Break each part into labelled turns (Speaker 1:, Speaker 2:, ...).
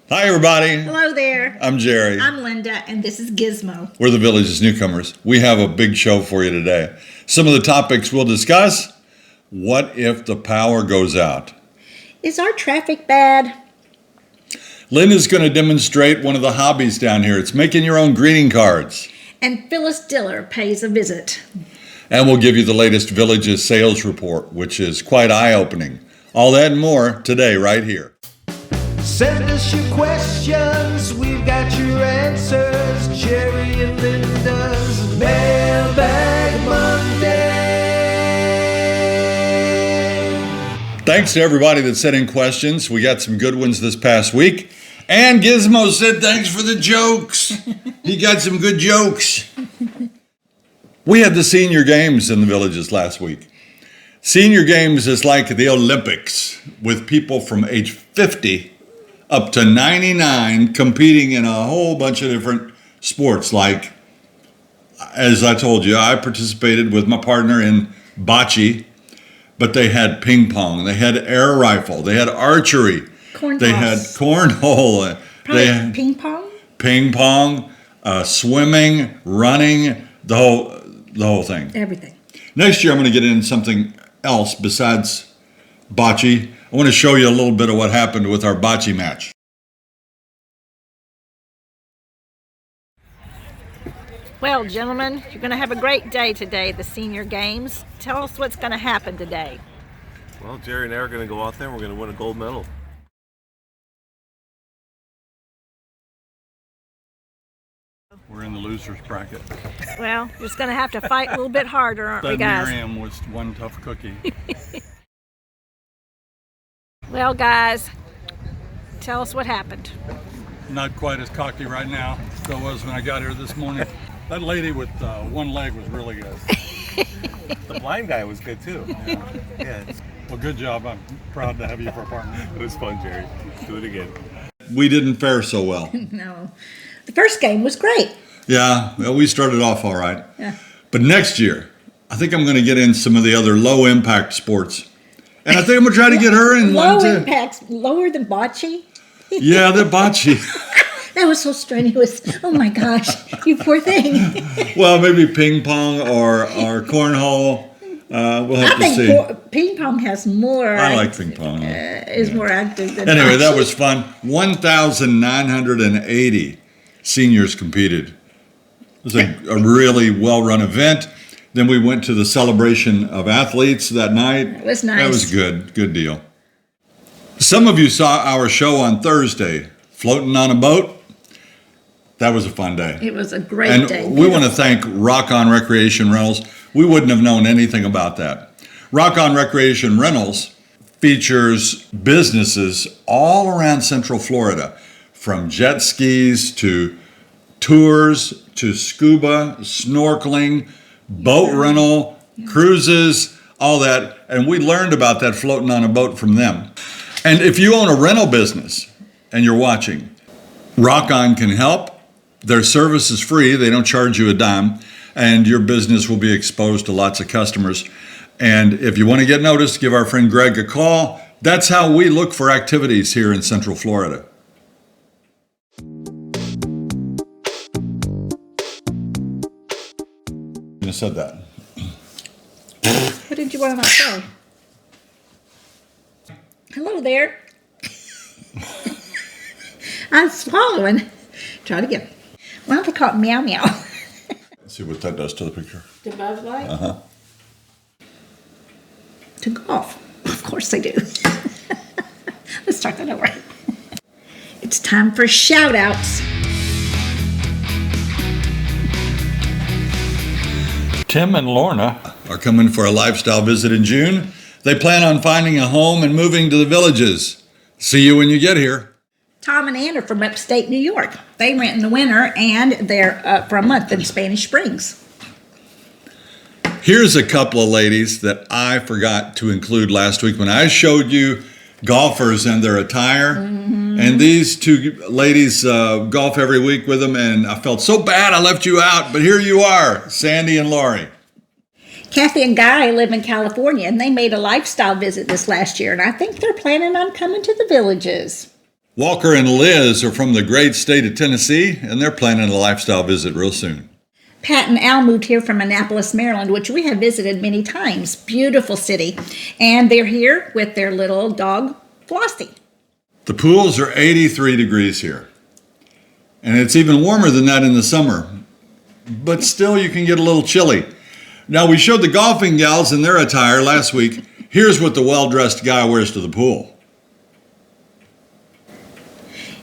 Speaker 1: Hi, everybody.
Speaker 2: Hello there.
Speaker 1: I'm Jerry.
Speaker 2: I'm Linda, and this is Gizmo.
Speaker 1: We're the Village's Newcomers. We have a big show for you today. Some of the topics we'll discuss: what if the power goes out?
Speaker 2: Is our traffic bad?
Speaker 1: Linda's going to demonstrate one of the hobbies down here. It's making your own greeting cards.
Speaker 2: And Phyllis Diller pays a visit.
Speaker 1: And we'll give you the latest Village's sales report, which is quite eye-opening. All that and more today, right here.
Speaker 3: Send us your questions, we've got your answers. Jerry and Linda's Mailbag Monday.
Speaker 1: Thanks to everybody that sent in questions. We got some good ones this past week. And Gizmo said thanks for the jokes. He got some good jokes. We had the senior games in the Villages last week. Senior games is like the Olympics, with people from age 50 up to 99 competing in a whole bunch of different sports. Like, as I told you, I participated with my partner in bocce, but they had ping pong, they had air rifle, they had archery, they had cornhole, they had
Speaker 2: ping pong,
Speaker 1: swimming, running, the whole thing.
Speaker 2: everything.
Speaker 1: Next year, I'm going to get into something else besides bocce. I want to show you a little bit of what happened with our bocce match.
Speaker 2: Well, gentlemen, you're going to have a great day today, the senior games. Tell us what's going to happen today.
Speaker 4: Well, Jerry and I are going to go out there and we're going to win a gold medal.
Speaker 1: We're in the loser's bracket.
Speaker 2: Well, you're just going to have to fight a little bit harder, aren't we, guys?
Speaker 1: Miriam was one tough cookie.
Speaker 2: Well, guys, tell us what happened.
Speaker 5: Not quite as cocky right now as I was when I got here this morning. That lady with one leg was really good.
Speaker 4: The blind guy was good too. Yeah.
Speaker 5: Well, good job. I'm proud to have you for a partner.
Speaker 4: It was fun, Jerry. Do it again.
Speaker 1: We didn't fare so well.
Speaker 2: No. The first game was great.
Speaker 1: Yeah, well, we started off all right.
Speaker 2: Yeah.
Speaker 1: But next year, I think I'm going to get in some of the other low-impact sports. And I think I'm going to try to get her in one, too.
Speaker 2: Low impacts, lower than bocce.
Speaker 1: Yeah, the bocce.
Speaker 2: That was so strenuous. Oh my gosh, you poor thing.
Speaker 1: Well, maybe ping pong or cornhole. We'll have to see.
Speaker 2: Ping pong has more.
Speaker 1: I like ping pong.
Speaker 2: Is more active than.
Speaker 1: Anyway,
Speaker 2: bocce.
Speaker 1: that was fun. 1,980 seniors competed. It was a really well-run event. Then we went to the celebration of athletes that night.
Speaker 2: It was nice.
Speaker 1: That was good. Good deal. Some of you saw our show on Thursday, Floating on a Boat. That was a fun day.
Speaker 2: It was a great day.
Speaker 1: We want to thank Rockon Recreation Rentals. We wouldn't have known anything about that. Rockon Recreation Rentals features businesses all around Central Florida, from jet skis to tours to scuba, snorkeling, boat rental, cruises, all that. And we learned about that floating on a boat from them. And if you own a rental business and you're watching, Rockon can help. Their service is free. They don't charge you a dime. And your business will be exposed to lots of customers. And if you want to get noticed, give our friend Greg a call. That's how we look for activities here in Central Florida. You said that.
Speaker 2: What did you want to say? Hello there. I'm swallowing. Try it again. Why don't they call it Meow Meow?
Speaker 1: Let's see what that does to the picture.
Speaker 2: To Buzz Light?
Speaker 1: Uh-huh.
Speaker 2: To golf. Of course they do. Let's start that over. It's time for shout outs.
Speaker 1: Tim and Lorna are coming for a lifestyle visit in June. They plan on finding a home and moving to the Villages. See you when you get here.
Speaker 2: Tom and Ann are from upstate New York. They rent in the winter and they're for a month in Spanish Springs.
Speaker 1: Here's a couple of ladies that I forgot to include last week when I showed you golfers and their attire. Mm-hmm. And these two ladies golf every week with them, and I felt so bad I left you out, but here you are, Sandy and Lori.
Speaker 2: Kathy and Guy live in California, and they made a lifestyle visit this last year, and I think they're planning on coming to the Villages.
Speaker 1: Walker and Liz are from the great state of Tennessee, and they're planning a lifestyle visit real soon.
Speaker 2: Pat and Al moved here from Annapolis, Maryland, which we have visited many times. Beautiful city. And they're here with their little dog, Flossie.
Speaker 1: The pools are 83 degrees here, and it's even warmer than that in the summer. But still, you can get a little chilly. Now, we showed the golfing gals in their attire last week. Here's what the well-dressed guy wears to the pool.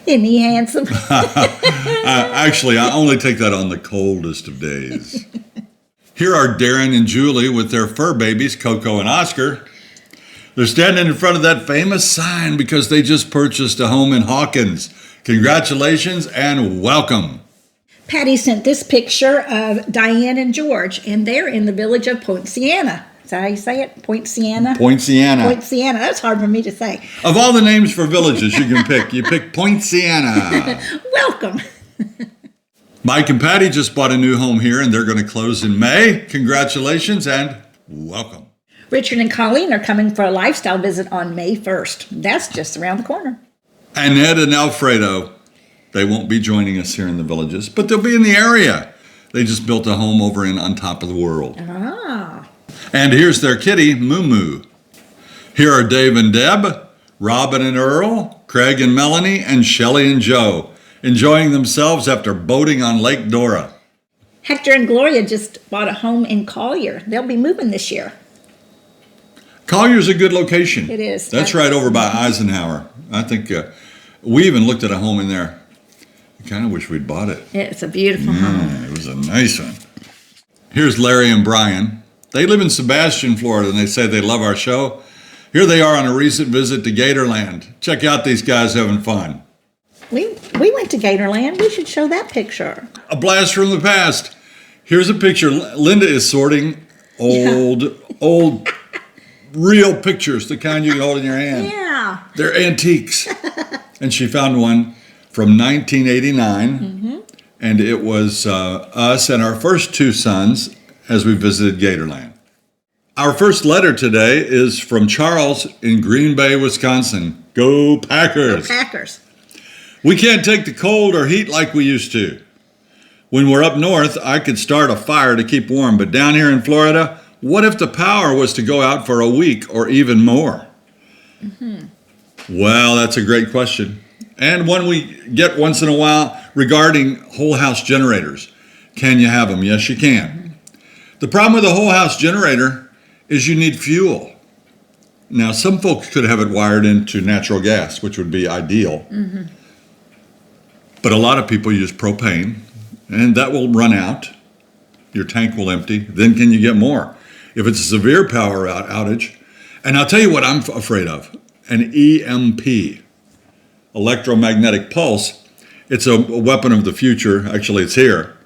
Speaker 2: Isn't he handsome?
Speaker 1: Actually, I only take that on the coldest of days. Here are Darren and Julie with their fur babies, Coco and Oscar. They're standing in front of that famous sign because they just purchased a home in Hawkins. Congratulations and welcome.
Speaker 2: Patty sent this picture of Diane and George, and they're in the village of Point Siena. Is that how you say it? Point Siena?
Speaker 1: Point Siena.
Speaker 2: Point Siena. That's hard for me to say.
Speaker 1: Of all the names for villages you can pick, you pick Point Siena.
Speaker 2: Welcome.
Speaker 1: Mike and Patty just bought a new home here, and they're going to close in May. Congratulations and welcome.
Speaker 2: Richard and Colleen are coming for a lifestyle visit on May 1st. That's just around the corner.
Speaker 1: And Ed and Alfredo, they won't be joining us here in the villages, but they'll be in the area. They just built a home over in On Top of the World.
Speaker 2: Ah.
Speaker 1: And here's their kitty, Moo Moo. Here are Dave and Deb, Robin and Earl, Craig and Melanie, and Shelley and Joe, enjoying themselves after boating on Lake Dora.
Speaker 2: Hector and Gloria just bought a home in Collier. They'll be moving this year.
Speaker 1: Collier's a good location.
Speaker 2: It is.
Speaker 1: That's right over by Eisenhower. I think we even looked at a home in there. I kind of wish we'd bought it.
Speaker 2: It's a beautiful home.
Speaker 1: It was a nice one. Here's Larry and Brian. They live in Sebastian, Florida, and they say they love our show. Here they are on a recent visit to Gatorland. Check out these guys having fun.
Speaker 2: We went to Gatorland. We should show that picture.
Speaker 1: A blast from the past. Here's a picture. Linda is sorting old, real pictures, the kind you can hold in your hand.
Speaker 2: Yeah.
Speaker 1: They're antiques. And she found one from 1989, and it was us and our first two sons as we visited Gatorland. Our first letter today is from Charles in Green Bay, Wisconsin. Go Packers!
Speaker 2: Go Packers.
Speaker 1: We can't take the cold or heat like we used to. When we're up north, I could start a fire to keep warm, but down here in Florida, what if the power was to go out for a week or even more? Well, that's a great question. And one we get once in a while regarding whole house generators. Can you have them? Yes, you can. The problem with a whole house generator is you need fuel. Now, some folks could have it wired into natural gas, which would be ideal. But a lot of people use propane, and that will run out. Your tank will empty. Then can you get more? If it's a severe power outage, and I'll tell you what I'm afraid of, an EMP, electromagnetic pulse. It's a weapon of the future. Actually, it's here.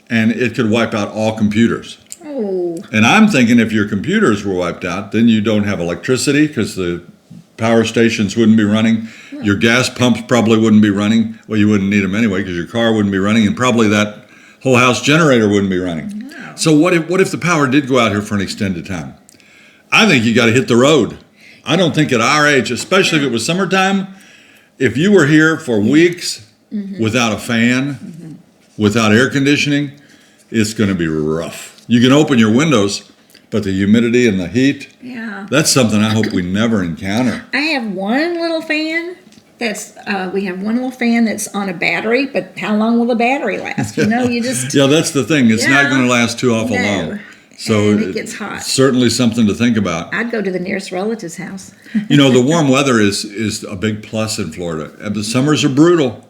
Speaker 1: And it could wipe out all computers.
Speaker 2: Oh.
Speaker 1: And I'm thinking if your computers were wiped out, then you don't have electricity because the power stations wouldn't be running. Your gas pumps probably wouldn't be running. Well, you wouldn't need them anyway because your car wouldn't be running, and probably that whole house generator wouldn't be running. No. So what if the power did go out here for an extended time? I think you got to hit the road. I don't think at our age, especially if it was summertime, if you were here for weeks without a fan, without air conditioning, it's going to be rough. You can open your windows, but the humidity and the heat, that's something I hope we never encounter.
Speaker 2: I have one little fan we have one little fan that's on a battery, but how long will the battery last? You know, you just...
Speaker 1: Yeah, that's the thing. It's not going to last too awful long. So
Speaker 2: and it gets hot.
Speaker 1: Certainly something to think about.
Speaker 2: I'd go to the nearest relative's house.
Speaker 1: You know, the warm weather is a big plus in Florida. And the summers are brutal.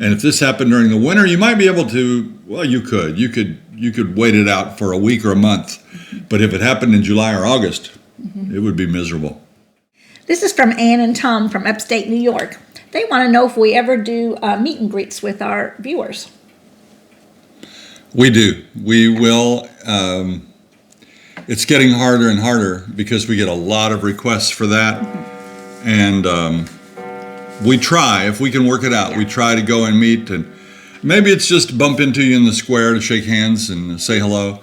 Speaker 1: And if this happened during the winter, you might be able to, well, you could wait it out for a week or a month. But if it happened in July or August, it would be miserable.
Speaker 2: This is from Ann and Tom from upstate New York. They want to know if we ever do meet and greets with our viewers.
Speaker 1: We do. We will. It's getting harder and harder because we get a lot of requests for that. And we try, if we can work it out, we try to go and meet. And maybe it's just bump into you in the square to shake hands and say hello.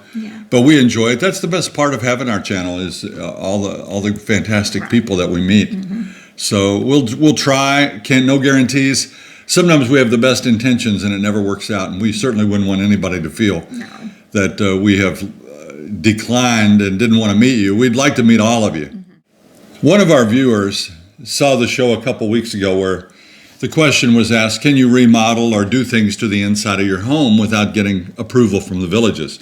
Speaker 1: But we enjoy it. That's the best part of having our channel is all the fantastic people that we meet. So we'll try. Can't, no guarantees. Sometimes we have the best intentions and it never works out, and we certainly wouldn't want anybody to feel that we have declined and didn't want to meet you. We'd like to meet all of you. One of our viewers saw the show a couple weeks ago where the question was asked, can you remodel or do things to the inside of your home without getting approval from the villages?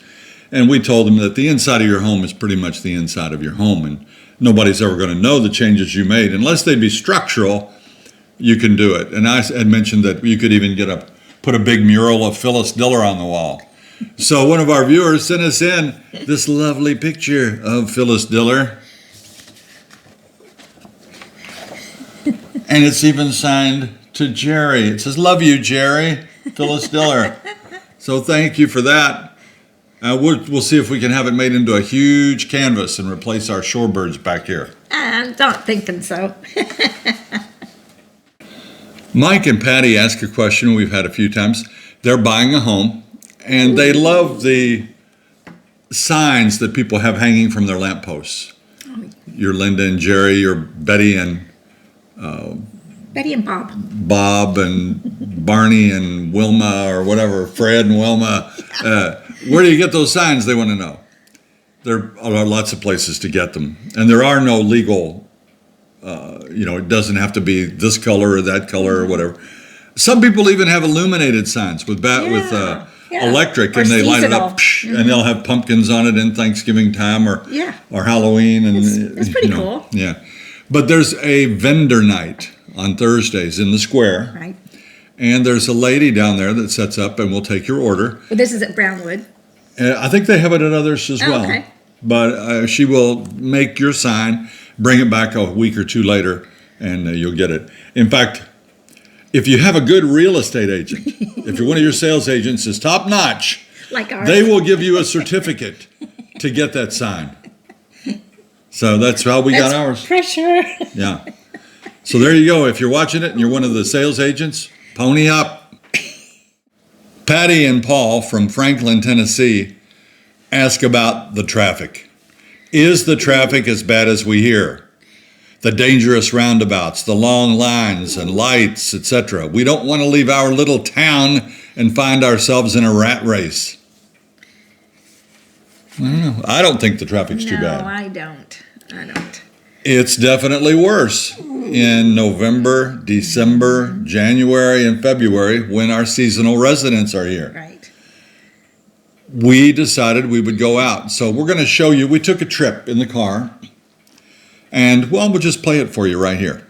Speaker 1: And we told them that the inside of your home is pretty much the inside of your home, and nobody's ever going to know the changes you made. Unless they be structural, you can do it. And I had mentioned that you could even put a big mural of Phyllis Diller on the wall. So one of our viewers sent us in this lovely picture of Phyllis Diller. And it's even signed to Jerry. It says, love you, Jerry, Phyllis Diller. So thank you for that. We'll see if we can have it made into a huge canvas and replace our shorebirds back here.
Speaker 2: I'm not thinking so.
Speaker 1: Mike and Patty ask a question we've had a few times. They're buying a home, and they love the signs that people have hanging from their lampposts. Your Linda and Jerry, your Betty and Bob and Barney and Wilma or whatever, Fred and Wilma. Where do you get those signs? They want to know. There are lots of places to get them, and there are no legal. It doesn't have to be this color or that color or whatever. Some people even have illuminated signs with electric,
Speaker 2: or
Speaker 1: and they light it up,
Speaker 2: seasonal.
Speaker 1: and they'll have pumpkins on it in Thanksgiving time or Halloween, and
Speaker 2: it's pretty cool.
Speaker 1: Yeah, but there's a vendor night on Thursdays in the square,
Speaker 2: Right.
Speaker 1: and there's a lady down there that sets up and will take your order.
Speaker 2: But this is at Brownwood.
Speaker 1: I think they have it at others as well.
Speaker 2: Okay.
Speaker 1: But she will make your sign, bring it back a week or two later, and you'll get it. In fact, if you have a good real estate agent, if you're one of your sales agents is top notch,
Speaker 2: Like ours.
Speaker 1: they will give you a certificate to get that sign. So that's how we got ours.
Speaker 2: Pressure.
Speaker 1: Yeah. So there you go. If you're watching it and you're one of the sales agents, pony up. Patty and Paul from Franklin, Tennessee, ask about the traffic. Is the traffic as bad as we hear? The dangerous roundabouts, the long lines and lights, etc. We don't want to leave our little town and find ourselves in a rat race. I don't know. I don't think the traffic's too bad.
Speaker 2: No, I don't.
Speaker 1: It's definitely worse in November, December, January, and February when our seasonal residents are here.
Speaker 2: Right.
Speaker 1: We decided we would go out. So we're going to show you. We took a trip in the car, and we'll just play it for you right here.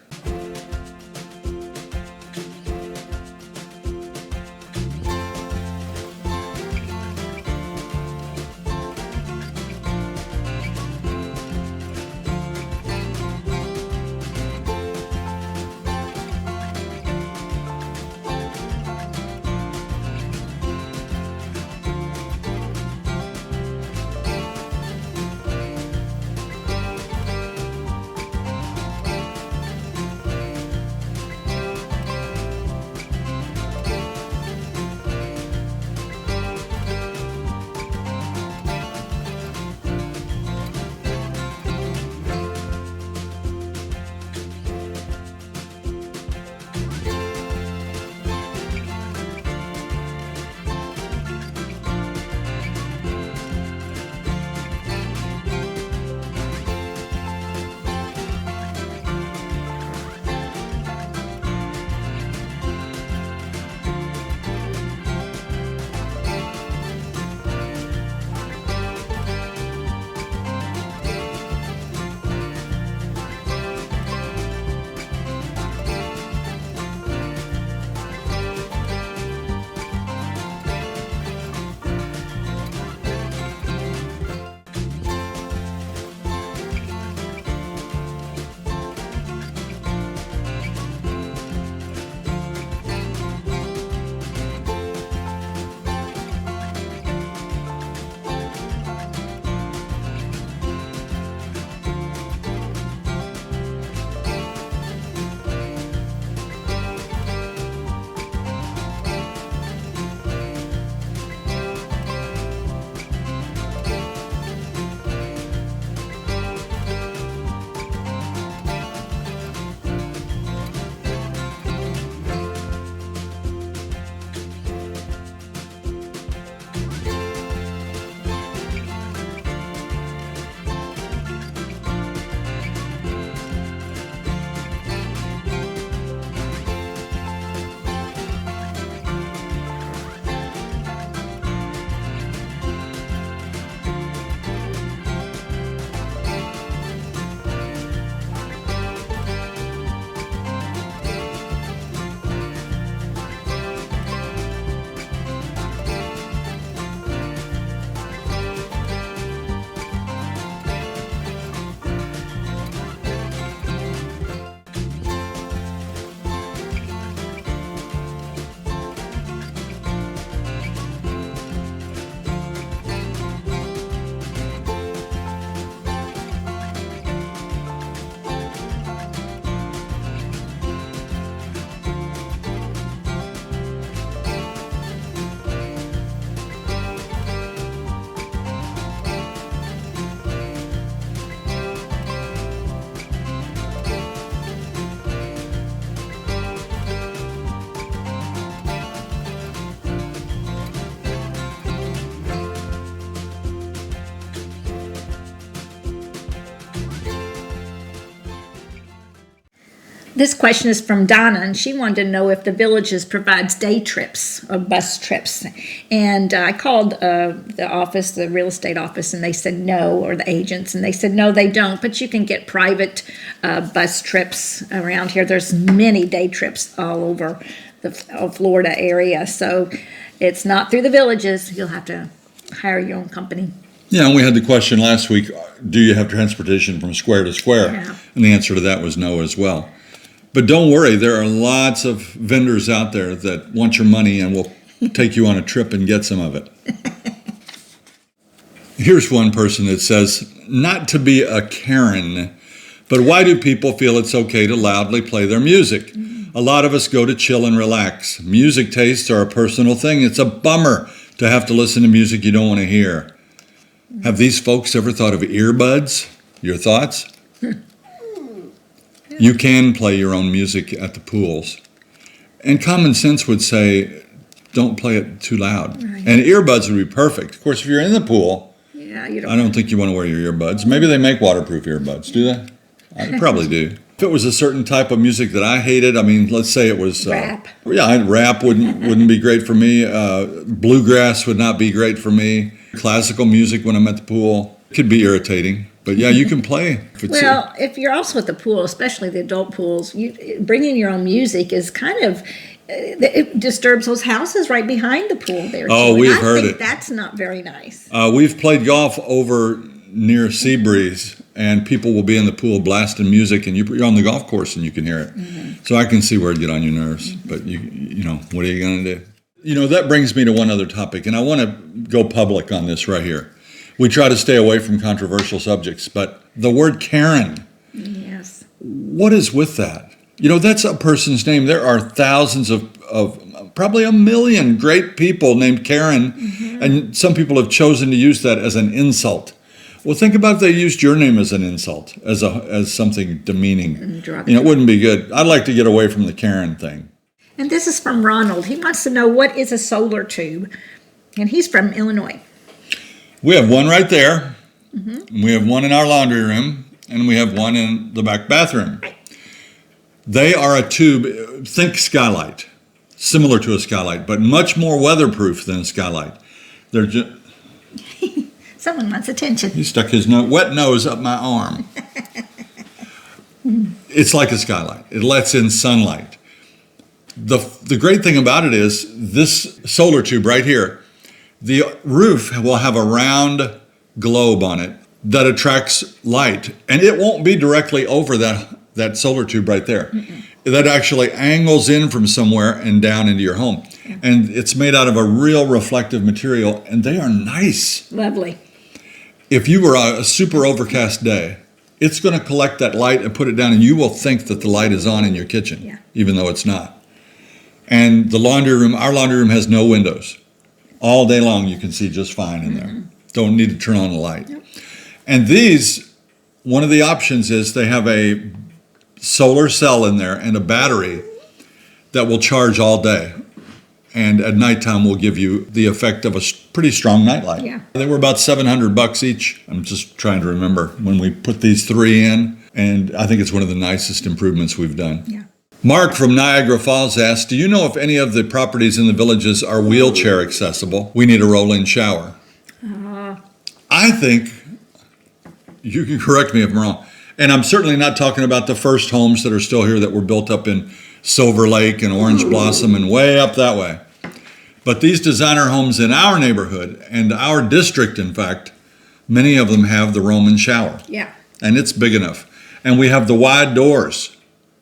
Speaker 2: This question is from Donna, and she wanted to know if the Villages provides day trips or bus trips. And I called the office, the real estate office, and they said no, or the agents, and they said no, they don't. But you can get private bus trips around here. There's many day trips all over the Florida area. So it's not through the Villages. You'll have to hire your own company.
Speaker 1: Yeah, and we had the question last week, do you have transportation from square to square?
Speaker 2: Yeah.
Speaker 1: And the answer to that was no as well. But don't worry, there are lots of vendors out there that want your money and will take you on a trip and get some of it. Here's one person that says, not to be a Karen, but why do people feel it's okay to loudly play their music? A lot of us go to chill and relax. Music tastes are a personal thing. It's a bummer to have to listen to music you don't want to hear. Have these folks ever thought of earbuds? Your thoughts? You can play your own music at the pools. And common sense would say, don't play it too loud.
Speaker 2: Right.
Speaker 1: And earbuds would be perfect. Of course, if you're in the pool,
Speaker 2: Yeah,
Speaker 1: I don't think you want to wear your earbuds. Maybe they make waterproof earbuds, do they? They probably do. If it was a certain type of music that I hated, I mean, let's say it was...
Speaker 2: Rap.
Speaker 1: Rap wouldn't be great for me. Bluegrass would not be great for me. Classical music when I'm at the pool could be irritating. But yeah, you can play.
Speaker 2: If you're also at the pool, especially the adult pools, bringing your own music is kind of, it disturbs those houses right behind the pool there.
Speaker 1: Oh,
Speaker 2: too.
Speaker 1: we've
Speaker 2: And
Speaker 1: heard
Speaker 2: I think
Speaker 1: it.
Speaker 2: That's not very nice.
Speaker 1: We've played golf over near Seabreeze, and people will be in the pool blasting music, and you're on the golf course and you can hear it. Mm-hmm. So I can see where it'd get on your nerves. Mm-hmm. But you know, what are you going to do? That brings me to one other topic, and I want to go public on this right here. We try to stay away from controversial subjects, but the word Karen,
Speaker 2: Yes.
Speaker 1: what is with that? That's a person's name. There are thousands of probably 1 million great people named Karen, mm-hmm. and some people have chosen to use that as an insult. Well, think about if they used your name as an insult, as something demeaning. It wouldn't be good. I'd like to get away from the Karen thing.
Speaker 2: And this is from Ronald. He wants to know, what is a solar tube? And he's from Illinois.
Speaker 1: We have one right there. Mm-hmm. We have one in our laundry room, and we have one in the back bathroom.
Speaker 2: Right.
Speaker 1: They are a tube, think skylight, similar to a skylight, but much more weatherproof than a skylight. They're just...
Speaker 2: Someone wants attention.
Speaker 1: He stuck his wet nose up my arm. It's like a skylight. It lets in sunlight. The great thing about it is this solar tube right here, the roof will have a round globe on it that attracts light, and it won't be directly over that solar tube right there. Mm-mm. That actually angles in from somewhere and down into your home. Yeah. And it's made out of a real reflective material, and they are nice.
Speaker 2: Lovely.
Speaker 1: If you were a super overcast day, it's going to collect that light and put it down, and you will think that the light is on in your kitchen, even though it's not. And the laundry room, our laundry room has no windows. All day long you can see just fine in there. Don't need to turn on the light. Yep. And these, one of the options is they have a solar cell in there and a battery that will charge all day. And at nighttime will give you the effect of a pretty strong nightlight. Yeah. They were about $700 each. I'm just trying to remember when we put these three in, and I think it's one of the nicest improvements we've done. Yeah. Mark from Niagara Falls asked, do you know if any of the properties in the Villages are wheelchair accessible? We need a roll-in shower. I think, you can correct me if I'm wrong, and I'm certainly not talking about the first homes that are still here that were built up in Silver Lake and Orange Blossom and way up that way. But these designer homes in our neighborhood and our district, in fact, many of them have the Roman shower. Yeah. And it's big enough. And we have the wide doors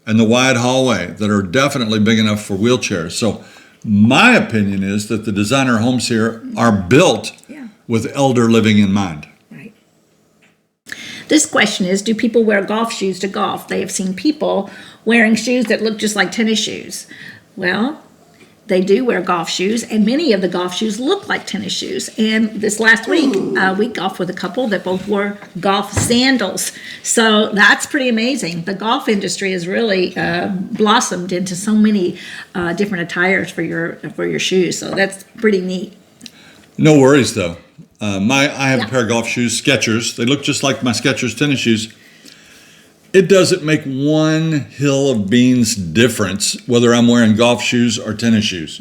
Speaker 1: and the wide hallway that are definitely big enough for wheelchairs. So my opinion is that the designer homes here are built with elder living in mind.
Speaker 2: Right. This question is, do people wear golf shoes to golf? They have seen people wearing shoes that look just like tennis shoes. Well, they do wear golf shoes, and many of the golf shoes look like tennis shoes. And this last week, we golfed with a couple that both wore golf sandals. So that's pretty amazing. The golf industry has really blossomed into so many different attires for your shoes. So that's pretty neat.
Speaker 1: No worries, though. I have a pair of golf shoes, Skechers. They look just like my Skechers tennis shoes. It doesn't make one hill of beans difference whether I'm wearing golf shoes or tennis shoes.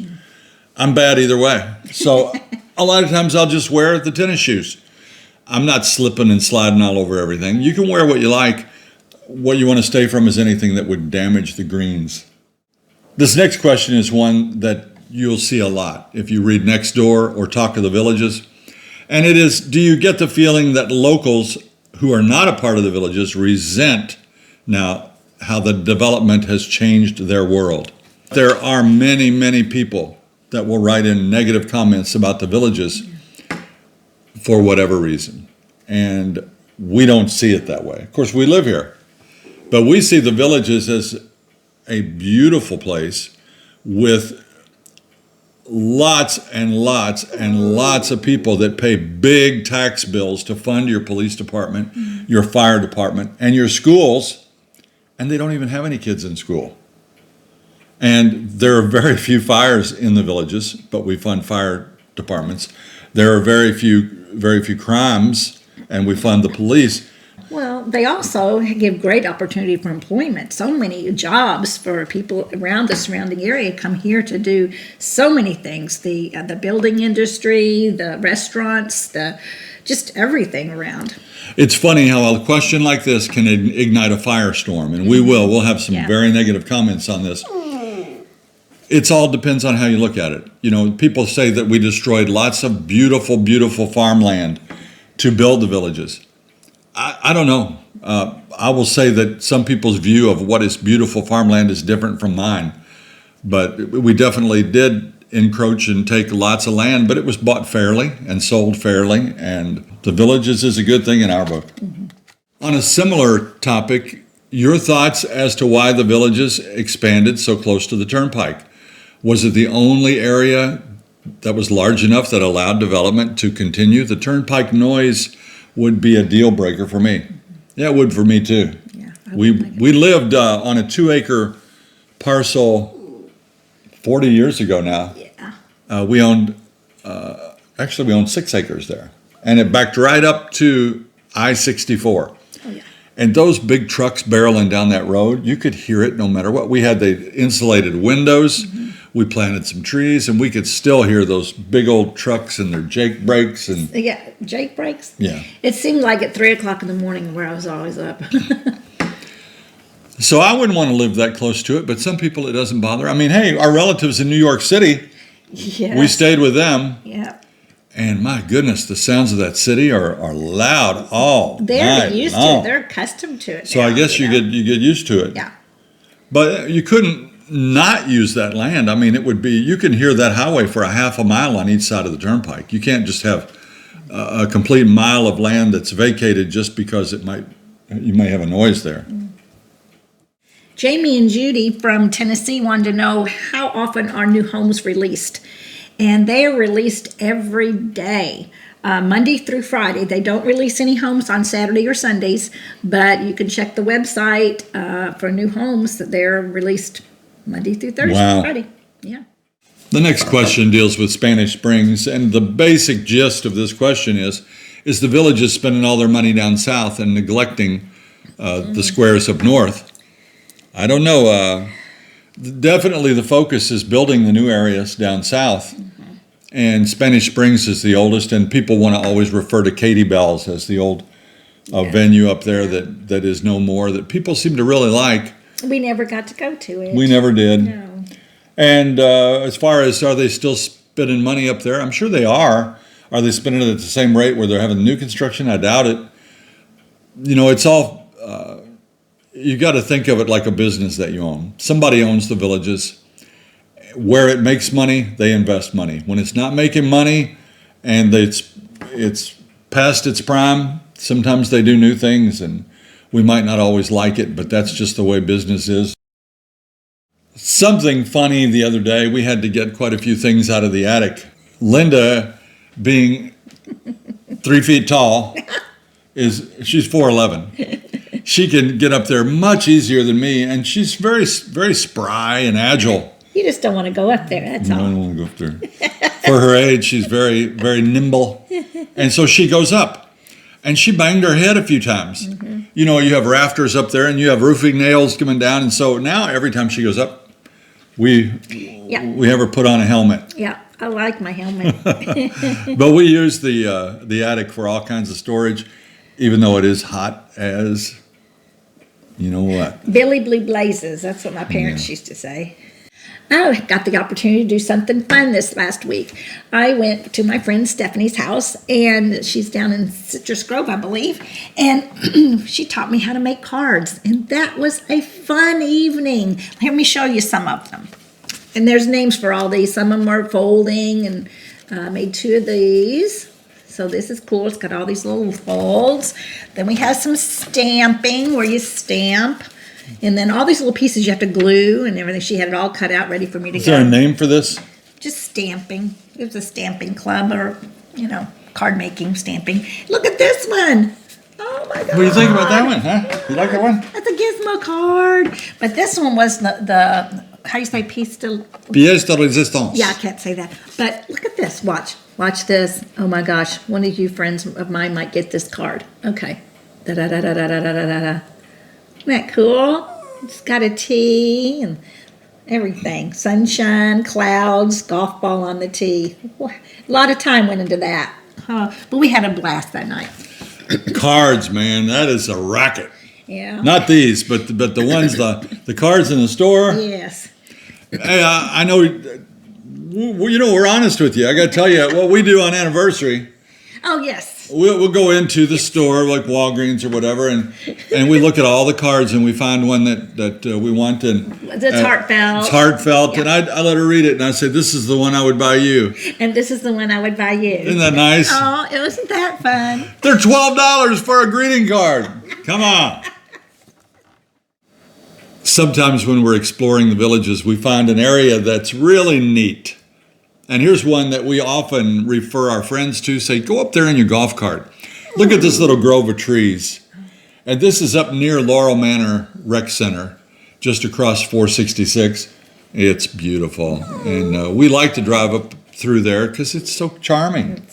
Speaker 1: I'm bad either way. So a lot of times I'll just wear the tennis shoes. I'm not slipping and sliding all over everything. You can wear what you like. What you want to stay from is anything that would damage the greens. This next question is one that you'll see a lot if you read Nextdoor or Talk of the Villages. And it is, do you get the feeling that locals who are not a part of the villages resent now how the development has changed their world? There are many, many people that will write in negative comments about the villages for whatever reason. And we don't see it that way. Of course, we live here. But we see the villages as a beautiful place with lots and lots and lots of people that pay big tax bills to fund your police department, your fire department, and your schools, and they don't even have any kids in school. And there are very few fires in the villages, but we fund fire departments. There are very few crimes, and we fund the police.
Speaker 2: Well, they also give great opportunity for employment. So many jobs for people around the surrounding area come here to do so many things. The building industry, the restaurants, just everything around.
Speaker 1: It's funny how a question like this can ignite a firestorm, and we will. We'll have some very negative comments on this. It all depends on how you look at it. You know, people say that we destroyed lots of beautiful, beautiful farmland to build the villages. I don't know. I will say that some people's view of what is beautiful farmland is different from mine. But we definitely did encroach and take lots of land, but it was bought fairly and sold fairly. And the villages is a good thing in our book. Mm-hmm. On a similar topic, your thoughts as to why the villages expanded so close to the Turnpike. Was it the only area that was large enough that allowed development to continue? The Turnpike Noise would be a deal breaker for me. Yeah, it would for me too. Yeah, we lived on a 2-acre parcel 40 years ago now. Yeah. We owned 6 acres there. And it backed right up to I-64. Oh, yeah. And those big trucks barreling down that road, you could hear it no matter what. We had the insulated windows. Mm-hmm. We planted some trees, and we could still hear those big old trucks and their Jake brakes.
Speaker 2: Jake brakes?
Speaker 1: Yeah.
Speaker 2: It seemed like at 3 o'clock in the morning where I was always up.
Speaker 1: So I wouldn't want to live that close to it, but some people it doesn't bother. I mean, hey, our relatives in New York City, we stayed with them. Yeah. And my goodness, the sounds of that city are loud all night.
Speaker 2: They're used to it. They're accustomed to it.
Speaker 1: So I guess you get used to it.
Speaker 2: Yeah.
Speaker 1: But you couldn't not use that land. I mean, it would be, you can hear that highway for a half a mile on each side of the Turnpike. You can't just have a complete mile of land that's vacated just because you may have a noise there.
Speaker 2: Jamie and Judy from Tennessee wanted to know how often are new homes released. And they are released every day, Monday through Friday. They don't release any homes on Saturday or Sundays, but you can check the website for new homes that they're released Monday through Thursday, Friday. Yeah.
Speaker 1: The next question deals with Spanish Springs, and the basic gist of this question is the villages spending all their money down south and neglecting the squares up north? I don't know. Definitely the focus is building the new areas down south. Mm-hmm. And Spanish Springs is the oldest, and people want to always refer to Katie Bell's as the old venue up there that is no more, that people seem to really like.
Speaker 2: We never got to go to it.
Speaker 1: We never did.
Speaker 2: No.
Speaker 1: And as far as are they still spending money up there, I'm sure they are. Are they spending it at the same rate where they're having new construction? I doubt it. You know, it's all, you got to think of it like a business that you own. Somebody owns the villages. Where it makes money, they invest money. When it's not making money and it's past its prime, sometimes they do new things, and we might not always like it, but that's just the way business is. Something funny the other day, we had to get quite a few things out of the attic. Linda, being 3 feet tall, she's 4'11". She can get up there much easier than me, and she's very, very spry and agile.
Speaker 2: You just don't want to go up there, that's all.
Speaker 1: I don't want to go up there. For her age, she's very, very nimble. And so she goes up. And she banged her head a few times. Mm-hmm. you know, you have rafters up there and you have roofing nails coming down. And so now every time she goes up, we have her put on a helmet.
Speaker 2: Yeah, I like my helmet.
Speaker 1: But we use the attic for all kinds of storage, even though it is hot as, you know what.
Speaker 2: Billy Blue Blazes, that's what my parents used to say. I got the opportunity to do something fun this last week. I went to my friend Stephanie's house, and she's down in Citrus Grove, I believe, and she taught me how to make cards, and that was a fun evening. Let me show you some of them. And there's names for all these. Some of them are folding, and I made 2 of these. So this is cool. It's got all these little folds. Then we have some stamping where you stamp. And then all these little pieces you have to glue and everything. She had it all cut out ready for me to go.
Speaker 1: Is there a name for this?
Speaker 2: Just stamping. It was a stamping club or, you know, card making, stamping. Look at this one. Oh my God.
Speaker 1: What do you think about that one, huh? You like that one?
Speaker 2: That's a Gizmo card. But this one was the how do you say pièce de
Speaker 1: Resistance.
Speaker 2: Yeah, I can't say that. But look at this. Watch this. Oh my gosh. One of you friends of mine might get this card. Okay. Da-da-da-da-da-da-da-da-da. Isn't that cool? It's got a T and everything. Sunshine, clouds, golf ball on the tee. A lot of time went into that. But we had a blast that night.
Speaker 1: Cards, man. That is a racket.
Speaker 2: Yeah.
Speaker 1: Not these, but the ones, the cards in the store.
Speaker 2: Yes.
Speaker 1: Hey, I know, you know, we're honest with you. I got to tell you, what we do on anniversary,
Speaker 2: Oh, yes.
Speaker 1: we'll go into the store like Walgreens or whatever, and we look at all the cards and we find one that we want. And
Speaker 2: It's heartfelt.
Speaker 1: It's heartfelt,
Speaker 2: Yeah.
Speaker 1: and I let her read it, and I said, "This is the one I would buy you."
Speaker 2: And this is the one I would buy you.
Speaker 1: Isn't that nice?
Speaker 2: Oh, it wasn't that fun.
Speaker 1: They're $12 for a greeting card. Come on. Sometimes when we're exploring the villages, we find an area that's really neat. And here's one that we often refer our friends to, say, go up there in your golf cart. Look at this little grove of trees. And this is up near Laurel Manor Rec Center, just across 466. It's beautiful. And we like to drive up through there because it's so charming.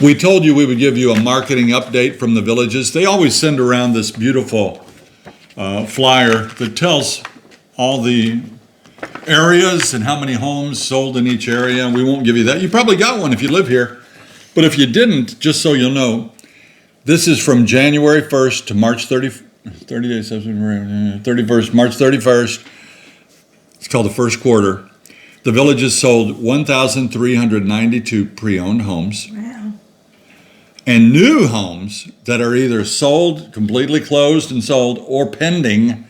Speaker 1: We told you we would give you a marketing update from the villages. They always send around this beautiful flyer that tells all the areas and how many homes sold in each area. We won't give you that. You probably got one if you live here. But if you didn't, just so you'll know, this is from January 1st to March 31st, March 31st. It's called the first quarter. The villages sold 1,392 pre-owned homes.
Speaker 2: Wow.
Speaker 1: And new homes that are either sold, completely closed and sold, or pending,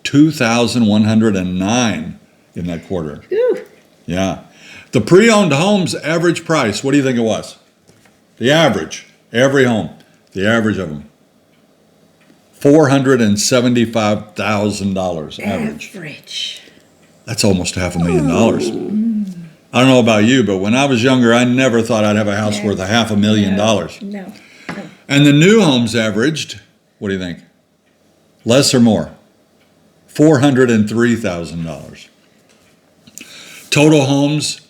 Speaker 1: 2,109 in that quarter.
Speaker 2: Ooh.
Speaker 1: Yeah. The pre-owned homes average price, what do you think it was? The average, every home, the average of them, $475,000 average.
Speaker 2: Average.
Speaker 1: That's almost $500,000. I don't know about you, but when I was younger, I never thought I'd have a house worth $500,000.
Speaker 2: No.
Speaker 1: And the new homes averaged, what do you think? Less or more? $403,000. Total homes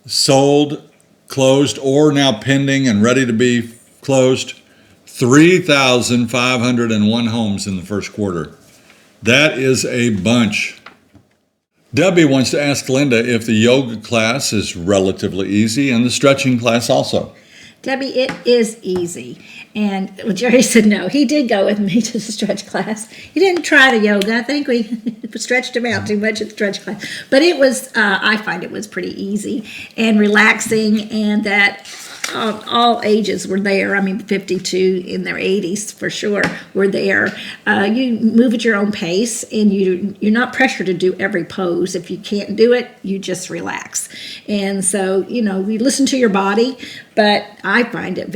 Speaker 1: sold, closed, or now pending and ready to be closed, 3,501 homes in the first quarter. That is a bunch. Debbie wants to ask Linda if the yoga class is relatively easy and the stretching class also.
Speaker 2: Debbie, it is easy. And Jerry said no. He did go with me to the stretch class. He didn't try the yoga. I think we stretched him out too much at the stretch class. But it was, I find it was pretty easy and relaxing, and that all ages were there. I mean, 52 in their 80s for sure were there. You move at your own pace, and you're not pressured to do every pose. If you can't do it, you just relax. And so, you listen to your body, but I find it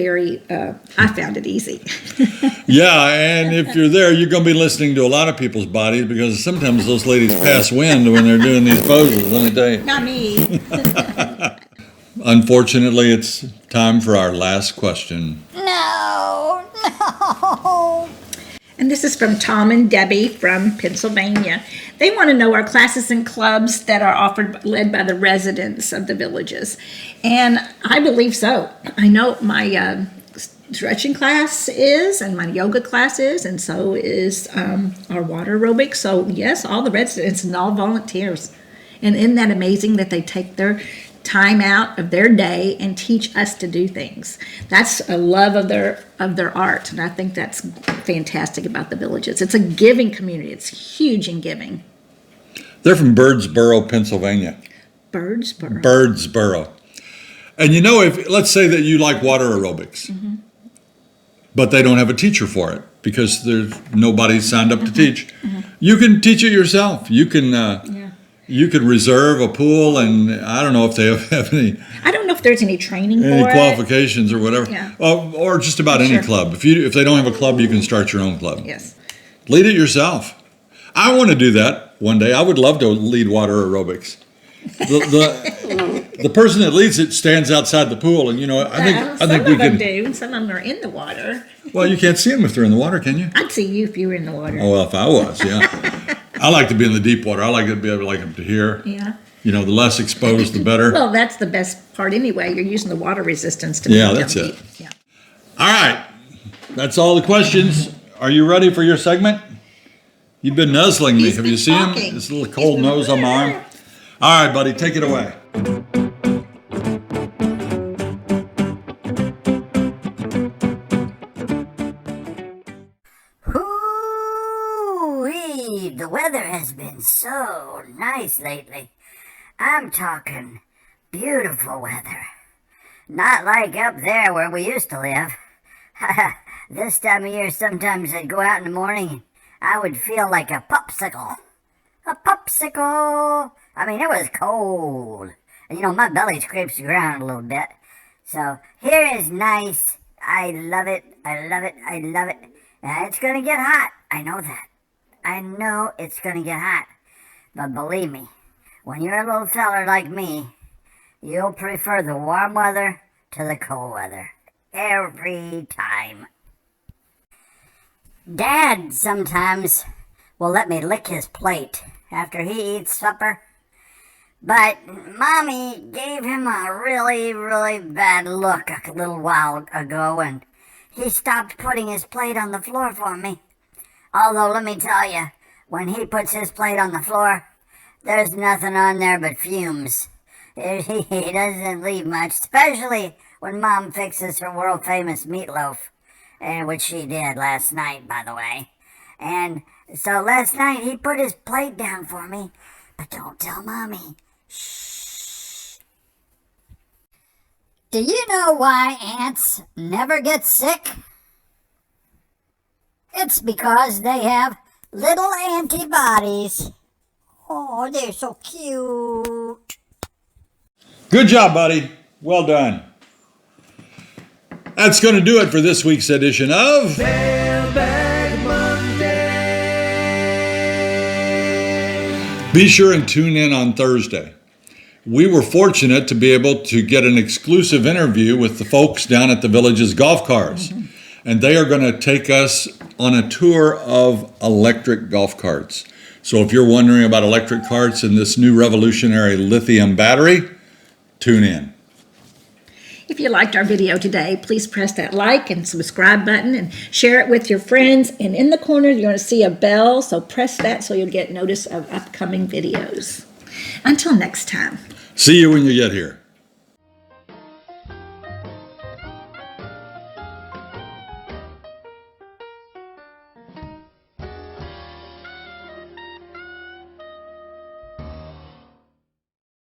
Speaker 2: I found it easy.
Speaker 1: Yeah, and if you're there, you're going to be listening to a lot of people's bodies because sometimes those ladies pass wind when they're doing these poses, let me tell you.
Speaker 2: Not me.
Speaker 1: Unfortunately, it's time for our last question.
Speaker 2: No. And this is from Tom and Debbie from Pennsylvania. They want to know our classes and clubs that are led by the residents of the villages. And I believe so. I know my stretching class is, and my yoga class is, and so is our water aerobics. So yes, all the residents and all volunteers. And isn't that amazing that they take their time out of their day and teach us to do things? That's a love of their art, and I think that's fantastic about the villages. It's a giving community. It's huge in giving.
Speaker 1: They're from Birdsboro, Pennsylvania. Birdsboro. And if let's say that you like water aerobics, but they don't have a teacher for it because there's nobody signed up to teach. You can teach it yourself. You can you could reserve a pool, and I don't know if they have any.
Speaker 2: I don't know if there's any training for
Speaker 1: any qualifications or whatever.
Speaker 2: Yeah.
Speaker 1: Or just about any club. If they don't have a club, you can start your own club.
Speaker 2: Yes.
Speaker 1: Lead it yourself. I want to do that one day. I would love to lead water aerobics. The person that leads it stands outside the pool, and I think we can
Speaker 2: do. Some of them are in the water.
Speaker 1: Well, you can't see them if they're in the water, can you?
Speaker 2: I'd see you if you were in the water.
Speaker 1: Oh, well, if I was, yeah. I like to be in the deep water. I like to be able to hear.
Speaker 2: Yeah.
Speaker 1: The less exposed, the better.
Speaker 2: Well, that's the best part anyway. You're using the water resistance to
Speaker 1: make that's it.
Speaker 2: Yeah.
Speaker 1: All right. That's all the questions. Are you ready for your segment? You've been nuzzling me. Have you seen him? This little cold nose on my arm. All right, buddy, take it away.
Speaker 6: Hoo-wee, the weather has been so nice lately. I'm talking beautiful weather. Not like up there where we used to live. This time of year, sometimes I'd go out in the morning and I would feel like a popsicle. A popsicle! I mean, it was cold. And my belly scrapes the ground a little bit. So, here is nice. I love it. I love it. I love it. It's gonna get hot. I know that. I know it's gonna get hot. But believe me, when you're a little feller like me, you'll prefer the warm weather to the cold weather. Every time. Dad sometimes will let me lick his plate after he eats supper. But Mommy gave him a really, really bad look a little while ago, and he stopped putting his plate on the floor for me. Although, let me tell you, when he puts his plate on the floor, there's nothing on there but fumes. He doesn't leave much, especially when Mom fixes her world-famous meatloaf, which she did last night, by the way. And so last night he put his plate down for me, but don't tell Mommy. Shh. Do you know why ants never get sick? It's because they have little antibodies. Oh, they're so cute.
Speaker 1: Good job, buddy. Well done. That's going to do it for this week's edition of
Speaker 3: Mailbag Monday.
Speaker 1: Be sure and tune in on Thursday. We were fortunate to be able to get an exclusive interview with the folks down at the Village's golf cars. And they are going to take us on a tour of electric golf carts. So if you're wondering about electric carts and this new revolutionary lithium battery, tune in.
Speaker 2: If you liked our video today, please press that like and subscribe button and share it with your friends. And in the corner, you're going to see a bell, so press that so you'll get notice of upcoming videos. Until next time.
Speaker 1: See you when you get here.